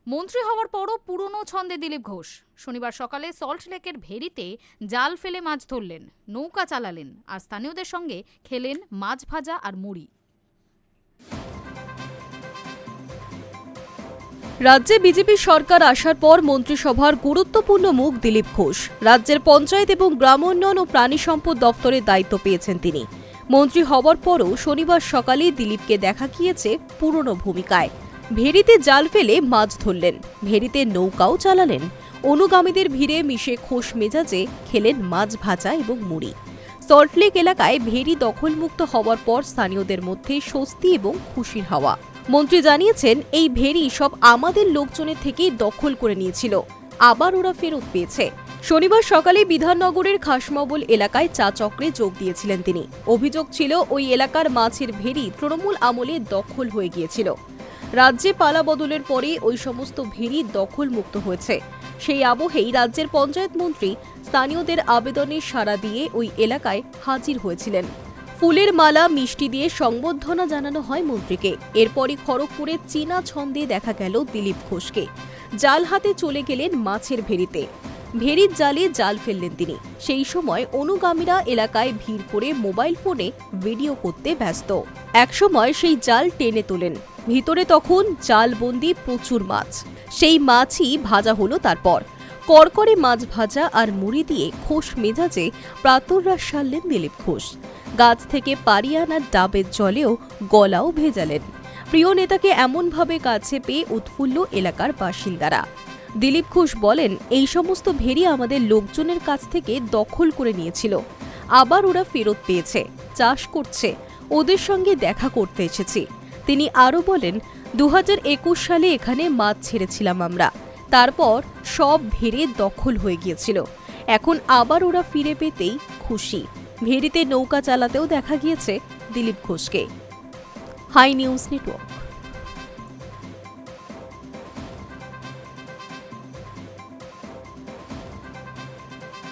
মন্ত্রী হওয়ার পরও পুরনো ছন্দে দিলীপ ঘোষ। শনিবার সকালে সল্টলেকের ভেড়িতে জাল ফেলে মাছ ধরলেন, নৌকা চালালেন আর স্থানীয়দের সঙ্গে খেলেন মাছ ভাজা আর মুড়ি। রাজ্যে বিজেপি সরকার আসার পর মন্ত্রিসভার গুরুত্বপূর্ণ মুখ দিলীপ ঘোষ। রাজ্যের পঞ্চায়েত এবং গ্রামোন্নয়ন ও প্রাণী সম্পদ দফতরের দায়িত্ব পেয়েছেন তিনি। মন্ত্রী হওয়ার পরও শনিবার সকালে দিলীপকে দেখা গিয়েছে পুরনো ভূমিকায়। ভেড়িতে জাল ফেলে মাছ ধরলেন, ভেড়িতে নৌকাও চালালেন। অনুগামীদের ভিড়ে মিশে খোশ মেজাজে খেলেন মাছ ভাজা এবং মুড়ি। সল্টলেক এলাকায় ভেড়ি দখলমুক্ত হওয়ার পর স্থানীয়দের মধ্যে স্বস্তি এবং খুশির হাওয়া। মন্ত্রী জানিয়েছেন, এই ভেড়ি সব আমাদের লোকজনের থেকেই দখল করে নিয়েছিল, আবার ওরা ফেরত পেয়েছে। শনিবার সকালে বিধাননগরের খাসমবল এলাকায় চা চক্রে যোগ দিয়েছিলেন তিনি। অভিযোগ ছিল ওই এলাকার মাছের ভেড়ি তৃণমূল আমলে দখল হয়ে গিয়েছিল। রাজ্যে পালা বদলের পরে ওই সমস্ত ভেড়ি দখলমুক্ত হয়েছে। সেই আবহেই রাজ্যের পঞ্চায়েত মন্ত্রী স্থানীয়দের আবেদনে সাড়া দিয়ে ওই এলাকায় হাজির হয়েছিলেন। ফুলের মালা মিষ্টি দিয়ে সংবর্ধনা জানানো হয় মন্ত্রীকে। এরপরই খড়গপুরে চীনা ছন্দে দেখা গেল দিলীপ ঘোষকে। জাল হাতে চলে গেলেন মাছের ভেড়িতে। ভেড়ির জালে জাল ফেললেন তিনি। সেই সময় অনুগামীরা এলাকায় ভিড় করে মোবাইল ফোনে ভিডিও করতে ব্যস্ত। একসময় সেই জাল টেনে তোলেন। ভিতরে তখন জালবন্দি প্রচুর মাছ। সেই মাছই ভাজা হলো। তারপর করকরে মাছ ভাজা আর মুড়ি দিয়ে খোশ মেজাজে প্রাতরাশ সারলেন দিলীপ ঘোষ। গাছ থেকে পাড়ি আনা ডাবের জলেও গলাও ভেজালেন। প্রিয় নেতাকে এমনভাবে কাছে পেয়ে উৎফুল্ল এলাকার বাসিন্দারা। দিলীপ ঘোষ বলেন, এই সমস্ত ভেড়ি আমাদের লোকজনের কাছ থেকে দখল করে নিয়েছিল, আবার ওরা ফেরত পেয়েছে, চাষ করছে, ওদের সঙ্গে দেখা করতে এসেছি। তিনি আরও বলেন, 2021 সালে এখানে মাছ ছেড়েছিলাম আমরা, তারপর সব ভেড়ে দখল হয়ে গিয়েছিল, এখন আবার ওরা ফিরে পেতেই খুশি। ভেড়িতে নৌকা চালাতেও দেখা গিয়েছে দিলীপ ঘোষকে। Hi news network.